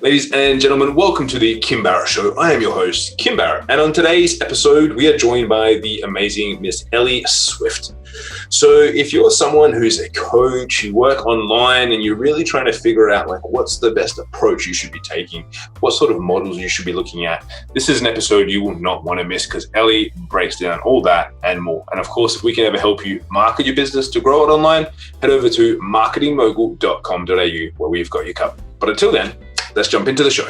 Ladies and gentlemen, welcome to the Kim Barrett Show. I am your host, Kim Barrett, and on today's episode, we are joined by the amazing Miss Ellie Swift. So if you're someone who's a coach, you work online, and you're really trying to figure out what's the best approach you should be taking, what sort of models you should be looking at, this is an episode you will not want to miss because Ellie breaks down all that and more. And of course, if we can ever help you market your business to grow it online, head over to marketingmogul.com.au where we've got you covered. But until then, let's jump into the show.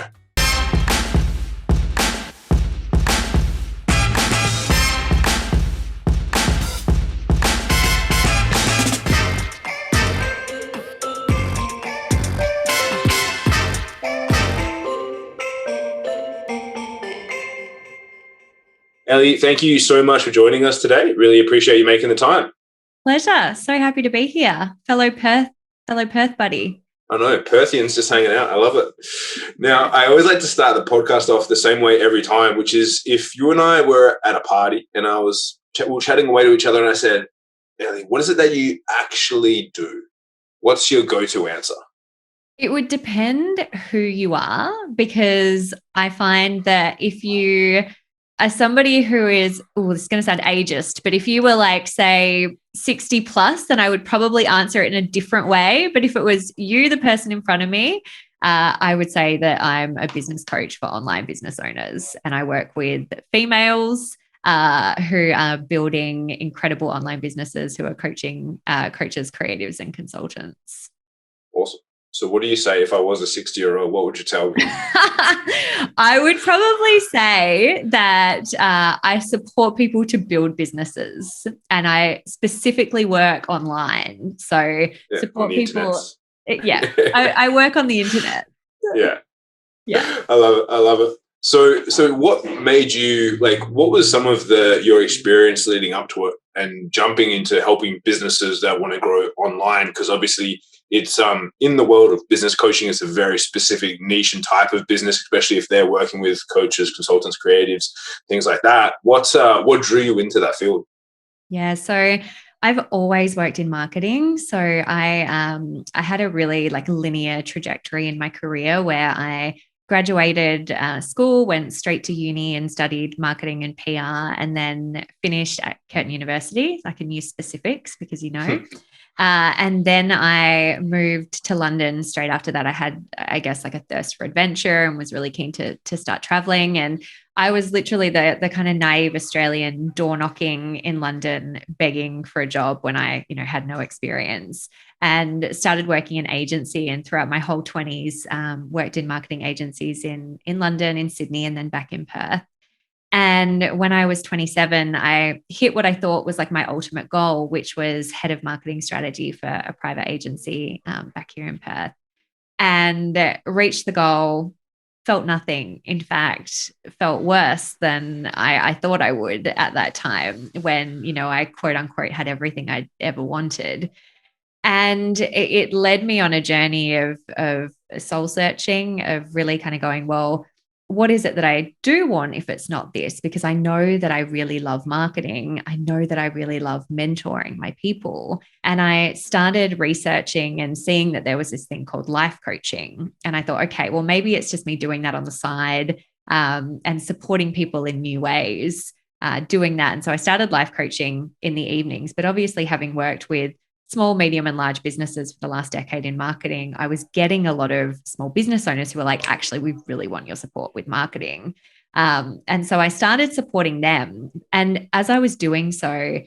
Ellie, thank you so much for joining us today. Really appreciate you making the time. Pleasure. So happy to be here. Fellow Perth buddy. I know, Perthians just hanging out. I love it. Now, I always like to start the podcast off the same way every time, which is if you and I were at a party and we were chatting away to each other and I said, Ellie, what is it that you actually do? What's your go-to answer? It would depend who you are, because I find that if you are somebody who is, this is going to sound ageist, but if you were say 60 plus, then I would probably answer it in a different way. But if it was you, the person in front of me, I would say that I'm a business coach for online business owners. And I work with females who are building incredible online businesses, who are coaching coaches, creatives, and consultants. Awesome. So what do you say if I was a 60-year-old? What would you tell me? I would probably say that I support people to build businesses, and I specifically work online. So support people. Yeah, I work on the internet. Yeah. Yeah. I love it. So what made you, what was some of your experience leading up to it and jumping into helping businesses that want to grow online? Because obviously it's in the world of business coaching, it's a very specific niche and type of business, especially if they're working with coaches, consultants, creatives, things like that. What drew you into that field? Yeah, so I've always worked in marketing. So I had a really linear trajectory in my career where I graduated school, went straight to uni and studied marketing and PR, and then finished at Curtin University. I can use specifics because and then I moved to London straight after that. I had, I guess, a thirst for adventure and was really keen to start traveling. And I was literally the kind of naive Australian door knocking in London, begging for a job when I, had no experience, and started working in agency. And throughout my whole 20s, worked in marketing agencies in London, in Sydney, and then back in Perth. And when I was 27, I hit what I thought was my ultimate goal, which was head of marketing strategy for a private agency back here in Perth, and reached the goal, felt nothing. In fact, felt worse than I thought I would at that time when, I quote unquote had everything I'd ever wanted. And it led me on a journey of soul searching, of really kind of going, well, what is it that I do want if it's not this? Because I know that I really love marketing. I know that I really love mentoring my people. And I started researching and seeing that there was this thing called life coaching. And I thought, okay, well, maybe it's just me doing that on the side and supporting people in new ways, doing that. And so I started life coaching in the evenings. But obviously, having worked with small, medium, and large businesses for the last decade in marketing, I was getting a lot of small business owners who were like, actually, we really want your support with marketing. And so I started supporting them. And as I was doing so,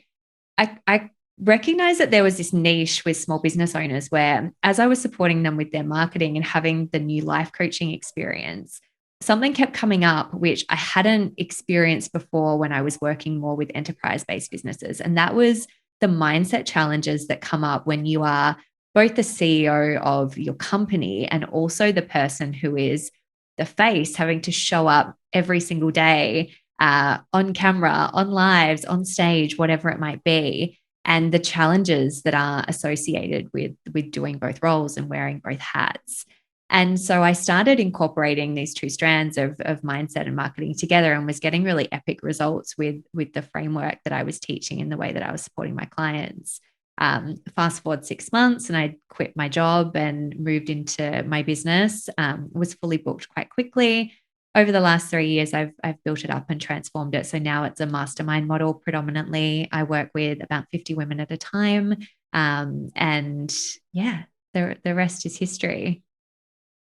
I recognized that there was this niche with small business owners where, as I was supporting them with their marketing and having the new life coaching experience, something kept coming up, which I hadn't experienced before when I was working more with enterprise-based businesses. And that was the mindset challenges that come up when you are both the CEO of your company and also the person who is the face, having to show up every single day on camera, on lives, on stage, whatever it might be, and the challenges that are associated with doing both roles and wearing both hats. And so I started incorporating these two strands of mindset and marketing together, and was getting really epic results with the framework that I was teaching and the way that I was supporting my clients. Fast forward 6 months and I quit my job and moved into my business, was fully booked quite quickly. Over the last 3 years, I've built it up and transformed it. So now it's a mastermind model predominantly. I work with about 50 women at a time. And yeah, the rest is history.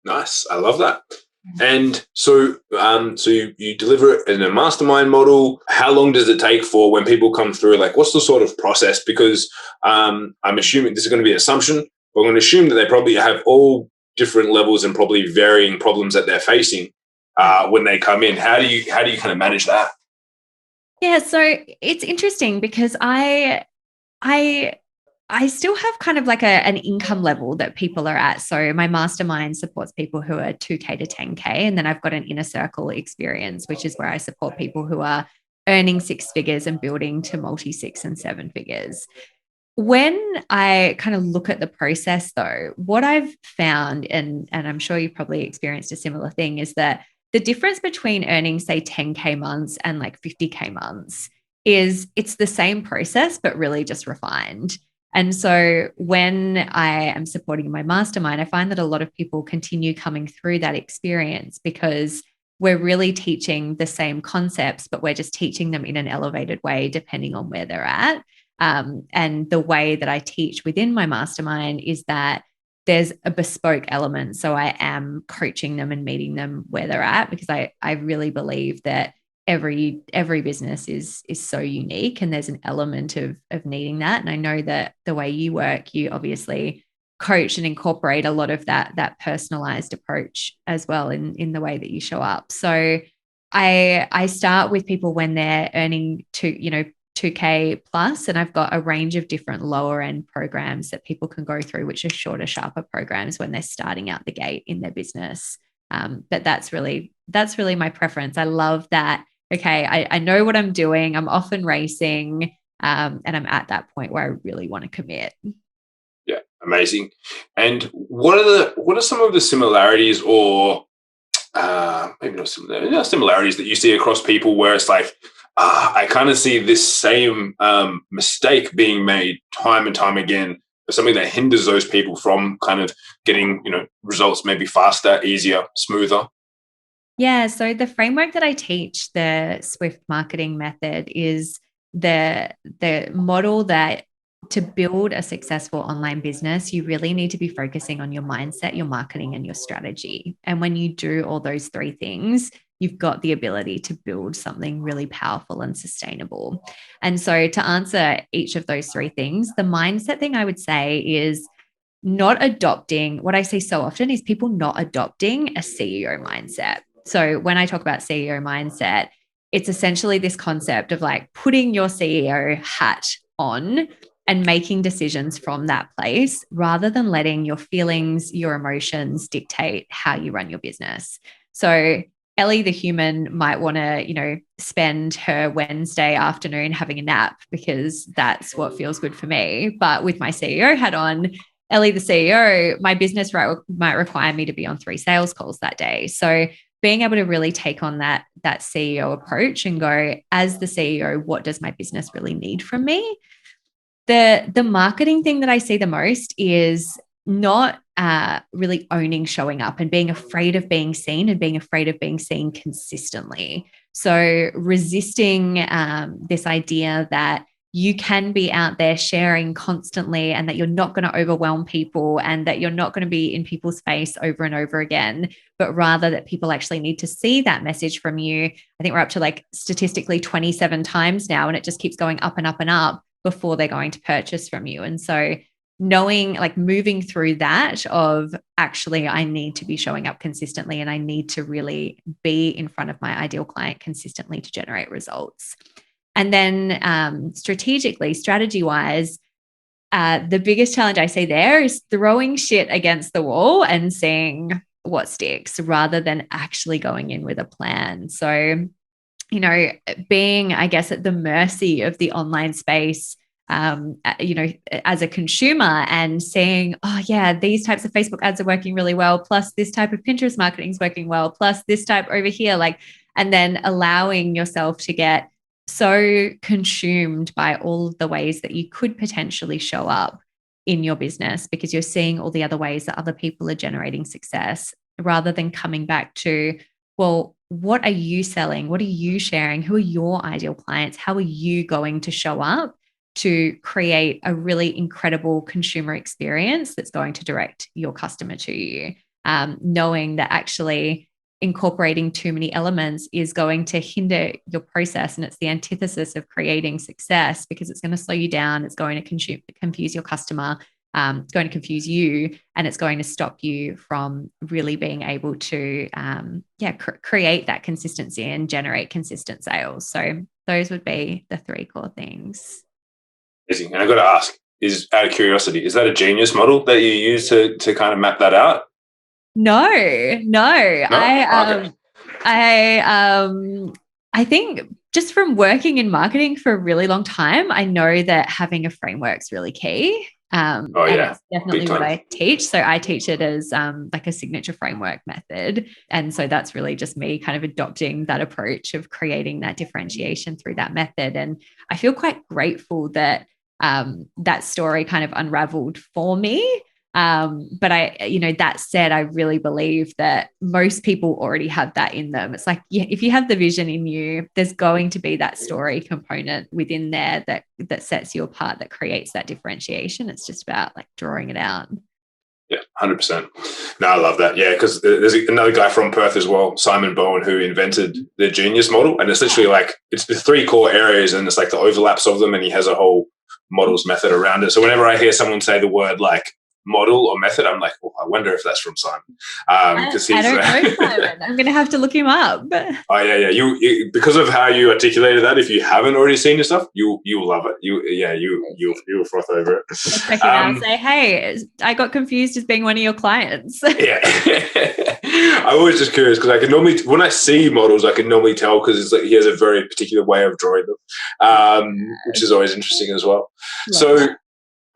Nice. I love that. And so, you deliver it in a mastermind model. How long does it take for when people come through? Like, what's the sort of process? Because I'm assuming this is going to be an assumption, but I'm going to assume that they probably have all different levels and probably varying problems that they're facing when they come in. How do you kind of manage that? Yeah, so it's interesting because I still have kind of like an income level that people are at. So my mastermind supports people who are 2K to 10K. And then I've got an inner circle experience, which is where I support people who are earning 6 figures and building to multi 6 and 7 figures. When I kind of look at the process though, what I've found, and I'm sure you've probably experienced a similar thing, is that the difference between earning, say, 10K months and like 50K months is it's the same process, but really just refined. And so when I am supporting my mastermind, I find that a lot of people continue coming through that experience because we're really teaching the same concepts, but we're just teaching them in an elevated way, depending on where they're at. And the way that I teach within my mastermind is that there's a bespoke element. So I am coaching them and meeting them where they're at, because I really believe that every business is so unique, and there's an element of needing that. And I know that the way you work, you obviously coach and incorporate a lot of that personalized approach as well in the way that you show up. So I start with people when they're earning 2K plus, and I've got a range of different lower end programs that people can go through, which are shorter, sharper programs when they're starting out the gate in their business. But that's really my preference. I love that. Okay, I know what I'm doing. I'm off and racing, and I'm at that point where I really want to commit. Yeah, amazing. And what are some of the similarities, or maybe not similarities that you see across people where it's like, I kind of see this same mistake being made time and time again, something that hinders those people from kind of getting, results maybe faster, easier, smoother? Yeah, so the framework that I teach, the Swift marketing method, is the model that to build a successful online business, you really need to be focusing on your mindset, your marketing, and your strategy. And when you do all those three things, you've got the ability to build something really powerful and sustainable. And so to answer each of those three things, the mindset thing I would say is not adopting, what I see so often is people not adopting a CEO mindset. So when I talk about CEO mindset, it's essentially this concept of like putting your CEO hat on and making decisions from that place rather than letting your feelings, your emotions dictate how you run your business. So Ellie, the human, might want to, spend her Wednesday afternoon having a nap because that's what feels good for me. But with my CEO hat on, Ellie, the CEO, my business might require me to be on 3 sales calls that day. So being able to really take on that CEO approach and go, as the CEO, what does my business really need from me? The marketing thing that I see the most is not really owning showing up and being afraid of being seen and being afraid of being seen consistently. So resisting this idea that you can be out there sharing constantly and that you're not going to overwhelm people and that you're not going to be in people's face over and over again, but rather that people actually need to see that message from you. I think we're up to like statistically 27 times now, and it just keeps going up and up and up before they're going to purchase from you. And so knowing, like moving through that of actually, I need to be showing up consistently and I need to really be in front of my ideal client consistently to generate results. And then strategy-wise, the biggest challenge I see there is throwing shit against the wall and seeing what sticks rather than actually going in with a plan. So, being, I guess, at the mercy of the online space, as a consumer and saying, oh yeah, these types of Facebook ads are working really well, plus this type of Pinterest marketing is working well, plus this type over here, and then allowing yourself to get so consumed by all of the ways that you could potentially show up in your business because you're seeing all the other ways that other people are generating success rather than coming back to, well, what are you selling? What are you sharing? Who are your ideal clients? How are you going to show up to create a really incredible consumer experience that's going to direct your customer to you? Knowing that actually incorporating too many elements is going to hinder your process, and it's the antithesis of creating success because it's going to slow you down. It's going to confuse your customer. It's going to confuse you, and it's going to stop you from really being able to create that consistency and generate consistent sales. So those would be the three core things. Amazing. And I've got to ask, is out of curiosity, is that a genius model that you use to kind of map that out? No. Okay. I think just from working in marketing for a really long time, I know that having a framework is really key. And it's definitely what I teach. So I teach it as like a signature framework method. And so that's really just me kind of adopting that approach of creating that differentiation through that method. And I feel quite grateful that that story kind of unraveled for me. But that said, I really believe that most people already have that in them. It's like, if you have the vision in you, there's going to be that story component within there that sets you apart, that creates that differentiation. It's just about like drawing it out. Yeah, 100%. No, I love that. Yeah, because there's another guy from Perth as well, Simon Bowen, who invented the Genius model. And it's literally like, it's the three core areas and it's like the overlaps of them. And he has a whole models method around it. So whenever I hear someone say the word like model or method, I'm like, I wonder if that's from Simon. Because I don't know Simon. I'm going to have to look him up. Oh yeah. You because of how you articulated that. If you haven't already seen your stuff, you'll love it. You'll froth over it. Check it out and say, hey, I got confused as being one of your clients. Yeah, I'm always just curious because I can normally, when I see models, I can normally tell because it's like he has a very particular way of drawing them, which is always interesting as well.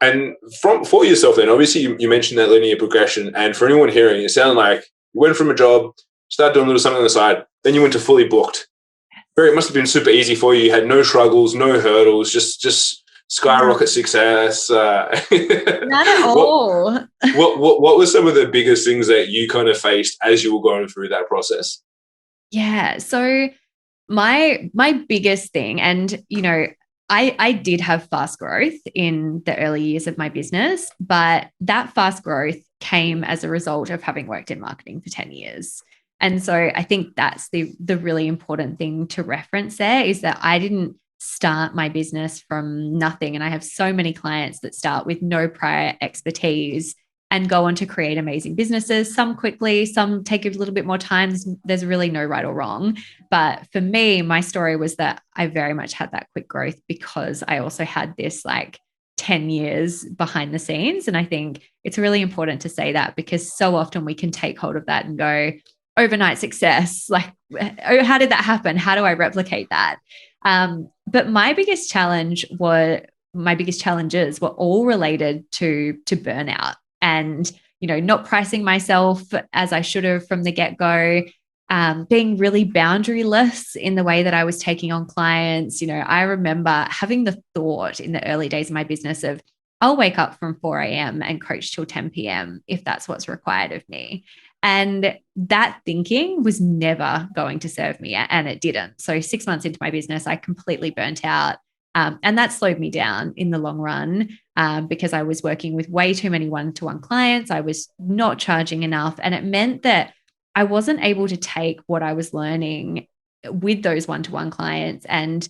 And for yourself then, obviously you mentioned that linear progression, and for anyone hearing, it sounded like you went from a job, started doing a little something on the side, then you went to fully booked. It must have been super easy for you. You had no struggles, no hurdles, just skyrocket success. Not at all. What were some of the biggest things that you kind of faced as you were going through that process? Yeah. So my biggest thing, and I did have fast growth in the early years of my business, but that fast growth came as a result of having worked in marketing for 10 years. And so I think that's the really important thing to reference there, is that I didn't start my business from nothing. And I have so many clients that start with no prior expertise and go on to create amazing businesses. Some quickly, some take a little bit more time. There's really no right or wrong. But for me, my story was that I very much had that quick growth because I also had this like 10 years behind the scenes. And I think it's really important to say that, because so often we can take hold of that and go, overnight success, like, oh, how did that happen? How do I replicate that? But my biggest challenges were all related to burnout. And, not pricing myself as I should have from the get-go, being really boundaryless in the way that I was taking on clients. I remember having the thought in the early days of my business of, I'll wake up from 4 a.m. and coach till 10 p.m. if that's what's required of me. And that thinking was never going to serve me, and it didn't. So 6 months into my business, I completely burnt out. And that slowed me down in the long run, because I was working with way too many one-to-one clients. I was not charging enough. And it meant that I wasn't able to take what I was learning with those one-to-one clients and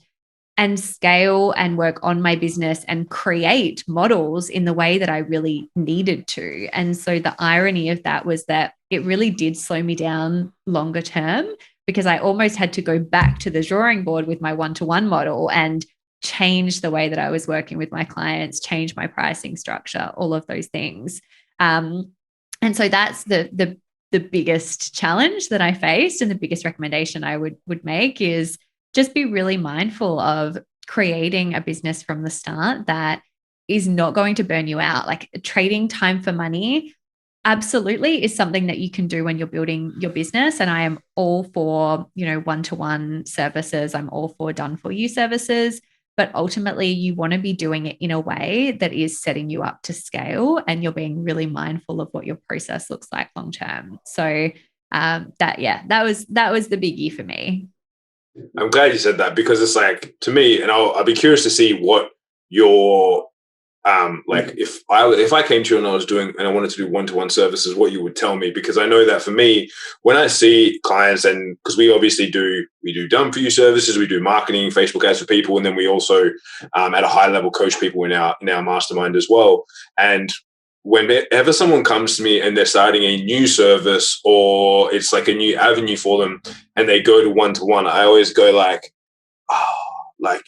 scale and work on my business and create models in the way that I really needed to. And so the irony of that was that it really did slow me down longer term, because I almost had to go back to the drawing board with my one-to-one model and change the way that I was working with my clients, change my pricing structure, all of those things. And so that's the biggest challenge that I faced, and the biggest recommendation I would make is just be really mindful of creating a business from the start that is not going to burn you out. Like, trading time for money absolutely is something that you can do when you're building your business. And I am all for, one-to-one services. I'm all for done for you services. But ultimately, you want to be doing it in a way that is setting you up to scale, and you're being really mindful of what your process looks like long term. So that was the biggie for me. I'm glad you said that, because it's like, to me, and I'll be curious to see what your like, if I came to you and I wanted to do one-to-one services, what you would tell me. Because I know that for me, when I see clients, and because we obviously do done for you services, we do marketing, Facebook ads for people, and then we also at a high level coach people in our mastermind as well. And whenever someone comes to me and they're starting a new service, or it's like a new avenue for them, and they go to one-to-one, I always go like, oh, like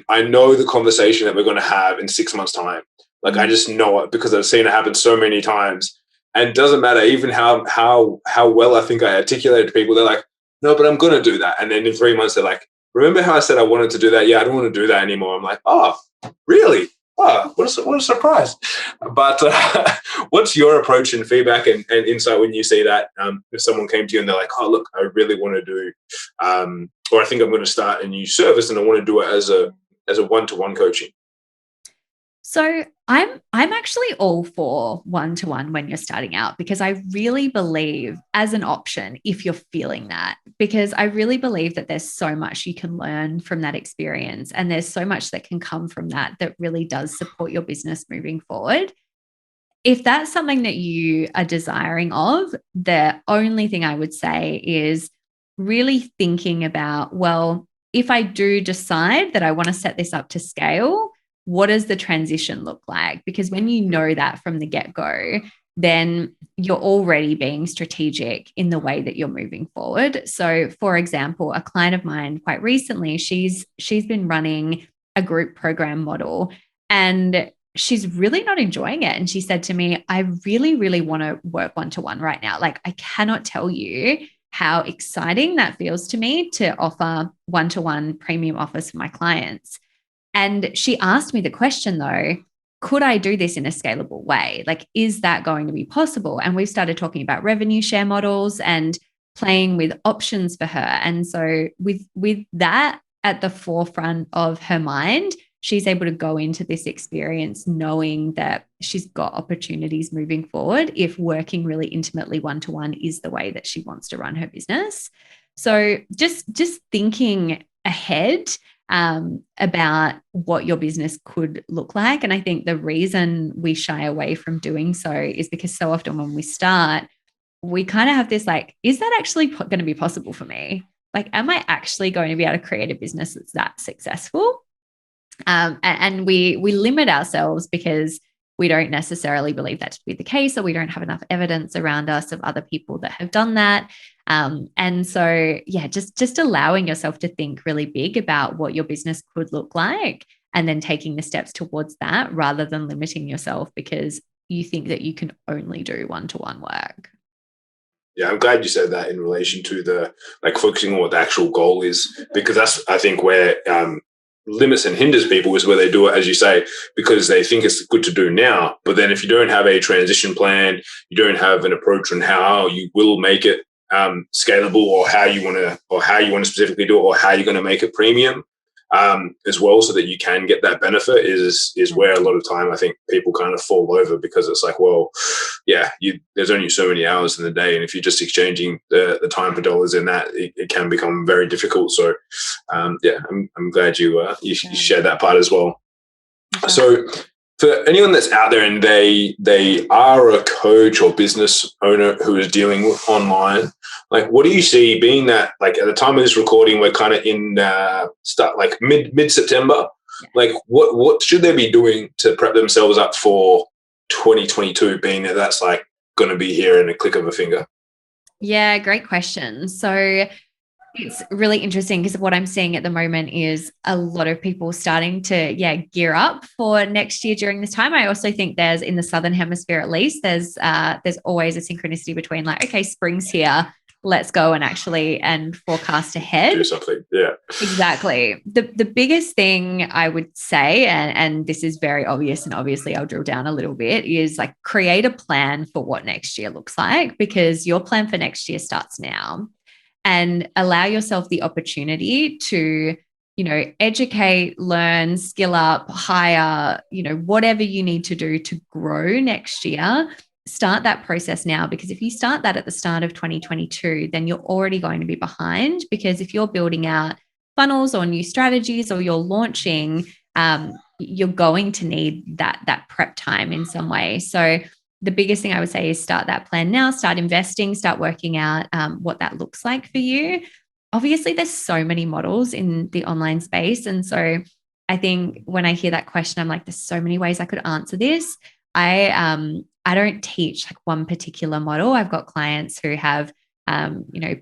I know the conversation that we're going to have in 6 months' time. Like, I just know it, because I've seen it happen so many times. And it doesn't matter even how well I think I articulated to people. They're like, no, but I'm going to do that. And then in 3 months, they're like, remember how I said I wanted to do that? Yeah, I don't want to do that anymore. I'm like, oh, really? Oh, what a surprise. But what's your approach and feedback and insight when you see that, if someone came to you and they're like, oh, look, I really want to do, or I think I'm going to start a new service and I want to do it as a one-to-one coaching? So I'm actually all for one-to-one when you're starting out, because I really believe, as an option, if you're feeling that, because I really believe that there's so much you can learn from that experience, and there's so much that can come from that really does support your business moving forward. If that's something that you are desiring of, the only thing I would say is really thinking about, well, if I do decide that I want to set this up to scale, what does the transition look like? Because when you know that from the get-go, then you're already being strategic in the way that you're moving forward. So, for example, a client of mine quite recently, she's been running a group program model, and she's really not enjoying it. And she said to me, I really, really want to work one-to-one right now. Like, I cannot tell you how exciting that feels to me to offer one-to-one premium offers for my clients. And she asked me the question, though, could I do this in a scalable way? Like, is that going to be possible? And we've started talking about revenue share models and playing with options for her. And so with that at the forefront of her mind, she's able to go into this experience knowing that she's got opportunities moving forward if working really intimately one-to-one is the way that she wants to run her business. So just thinking ahead about what your business could look like. And I think the reason we shy away from doing so is because so often when we start, we kind of have this like, is that actually going to be possible for me? Like, am I actually going to be able to create a business that's that successful? And we limit ourselves because we don't necessarily believe that to be the case, or we don't have enough evidence around us of other people that have done that. And so, yeah, just allowing yourself to think really big about what your business could look like, and then taking the steps towards that, rather than limiting yourself because you think that you can only do one-to-one work. Yeah, I'm glad you said that in relation to the focusing on what the actual goal is, because that's, I think, where limits and hinders people, is where they do it, as you say, because they think it's good to do now. But then if you don't have a transition plan, you don't have an approach on how you will make it scalable, or how you want to specifically do it, or how you're going to make it premium as well, so that you can get that benefit, is where a lot of time I think people kind of fall over, because it's like, well, yeah, there's only so many hours in the day, and if you're just exchanging the time for dollars in that, it can become very difficult. So yeah, I'm glad you shared that part as well. Okay. So for anyone that's out there and they are a coach or business owner who is dealing with online, like, what do you see, being that, like, at the time of this recording, we're kind of in mid-September, like what should they be doing to prep themselves up for 2022, being that that's like going to be here in a click of a finger? Yeah, great question. So it's really interesting, because what I'm seeing at the moment is a lot of people starting to, gear up for next year during this time. I also think there's, in the Southern Hemisphere at least, there's always a synchronicity between like, okay, spring's here. let's go and actually and forecast ahead. Do something. Yeah. Exactly. The biggest thing I would say, and this is very obvious, and obviously I'll drill down a little bit, is like create a plan for what next year looks like, because your plan for next year starts now, and allow yourself the opportunity to, educate, learn, skill up, hire, whatever you need to do to grow next year. Start that process now, because if you start that at the start of 2022, then you're already going to be behind, because if you're building out funnels or new strategies or you're launching, you're going to need that prep time in some way. So the biggest thing I would say is start that plan now, start investing, start working out what that looks like for you. Obviously, there's so many models in the online space. And so I think when I hear that question, I'm like, there's so many ways I could answer this. I don't teach like one particular model. I've got clients who have,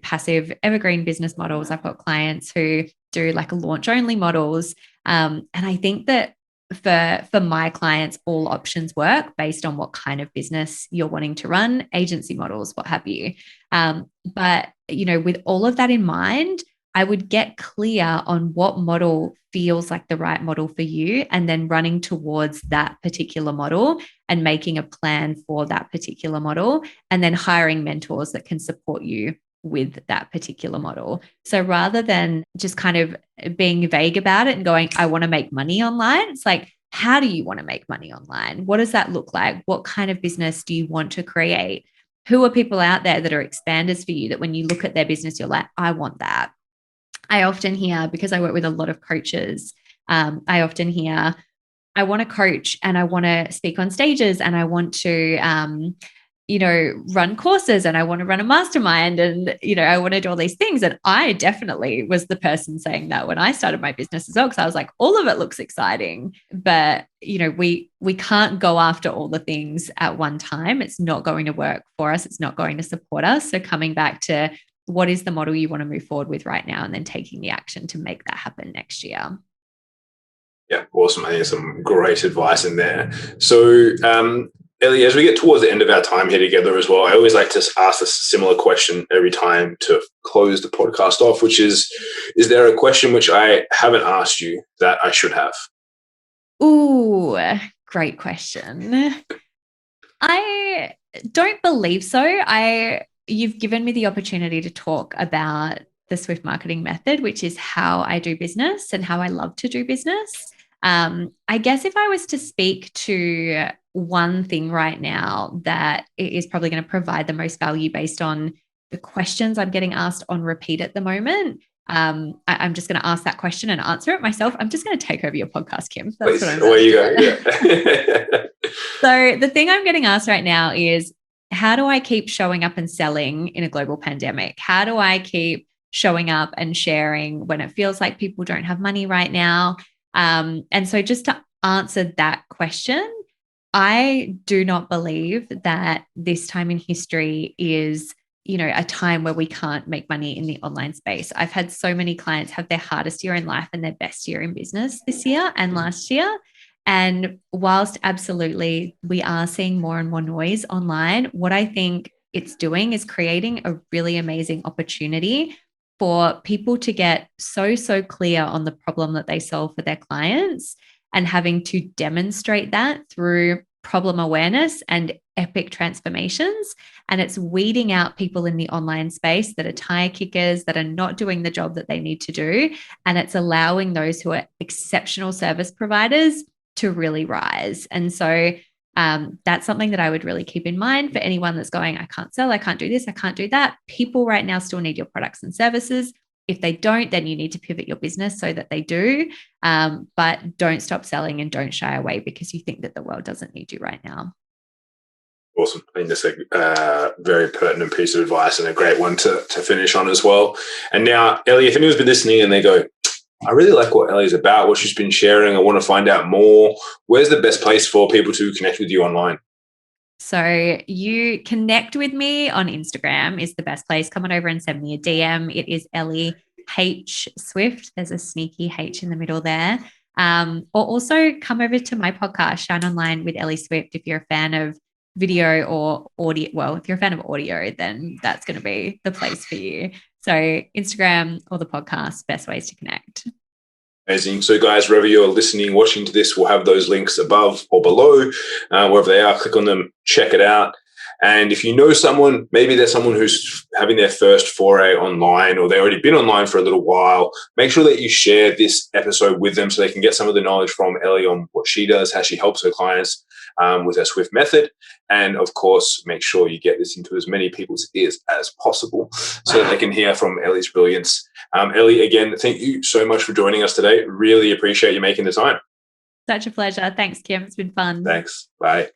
passive evergreen business models. I've got clients who do like launch only models. And I think that for my clients, all options work based on what kind of business you're wanting to run, agency models, what have you. But, with all of that in mind, I would get clear on what model feels like the right model for you, and then running towards that particular model and making a plan for that particular model, and then hiring mentors that can support you with that particular model. So rather than just kind of being vague about it and going, I want to make money online, it's like, how do you want to make money online? What does that look like? What kind of business do you want to create? Who are people out there that are expanders for you, that when you look at their business, you're like, I want that? I often hear, because I work with a lot of coaches, I often hear, I want to coach and I want to speak on stages and I want to, run courses and I want to run a mastermind and, I want to do all these things. And I definitely was the person saying that when I started my business as well, because I was like, all of it looks exciting, but, we can't go after all the things at one time. It's not going to work for us. It's not going to support us. So coming back to, what is the model you want to move forward with right now, and then taking the action to make that happen next year. Yeah, awesome. I think some great advice in there. So, Ellie, as we get towards the end of our time here together as well, I always like to ask a similar question every time to close the podcast off, which is there a question which I haven't asked you that I should have? Ooh, great question. I don't believe so. You've given me the opportunity to talk about the Swift marketing method, which is how I do business and how I love to do business. I guess if I was to speak to one thing right now that is probably going to provide the most value based on the questions I'm getting asked on repeat at the moment, I'm just going to ask that question and answer it myself. I'm just going to take over your podcast, Kim. That's what I'm Where you go. Yeah. So the thing I'm getting asked right now is, how do I keep showing up and selling in a global pandemic? How do I keep showing up and sharing when it feels like people don't have money right now? And so just to answer that question, I do not believe that this time in history is, a time where we can't make money in the online space. I've had so many clients have their hardest year in life and their best year in business this year and last year. And whilst absolutely we are seeing more and more noise online, what I think it's doing is creating a really amazing opportunity for people to get so clear on the problem that they solve for their clients, and having to demonstrate that through problem awareness and epic transformations. And it's weeding out people in the online space that are tire kickers, that are not doing the job that they need to do. And it's allowing those who are exceptional service providers to really rise. And so that's something that I would really keep in mind for anyone that's going, I can't sell, I can't do this, I can't do that. People right now still need your products and services. If they don't, then you need to pivot your business so that they do. But don't stop selling and don't shy away because you think that the world doesn't need you right now. Awesome. I think that's a very pertinent piece of advice and a great one to finish on as well. And now, Ellie, if anyone's been listening and they go, I really like what Ellie's about, what she's been sharing, I want to find out more, where's the best place for people to connect with you online? So you connect with me on Instagram is the best place. Come on over and send me a DM. It is Ellie H Swift. There's a sneaky H in the middle there. Or also come over to my podcast, Shine Online with Ellie Swift, if you're a fan of video or audio. Well, if you're a fan of audio, then that's going to be the place for you. So Instagram or the podcast, best ways to connect. Amazing. So guys, wherever you're listening, watching to this, we'll have those links above or below, wherever they are. Click on them, check it out. And if you know someone, maybe there's someone who's having their first foray online, or they've already been online for a little while, make sure that you share this episode with them so they can get some of the knowledge from Ellie on what she does, how she helps her clients with her Swift method. And of course, make sure you get this into as many people's ears as possible so that they can hear from Ellie's brilliance. Ellie, again, thank you so much for joining us today. Really appreciate you making the time. Such a pleasure. Thanks, Kim. It's been fun. Thanks. Bye.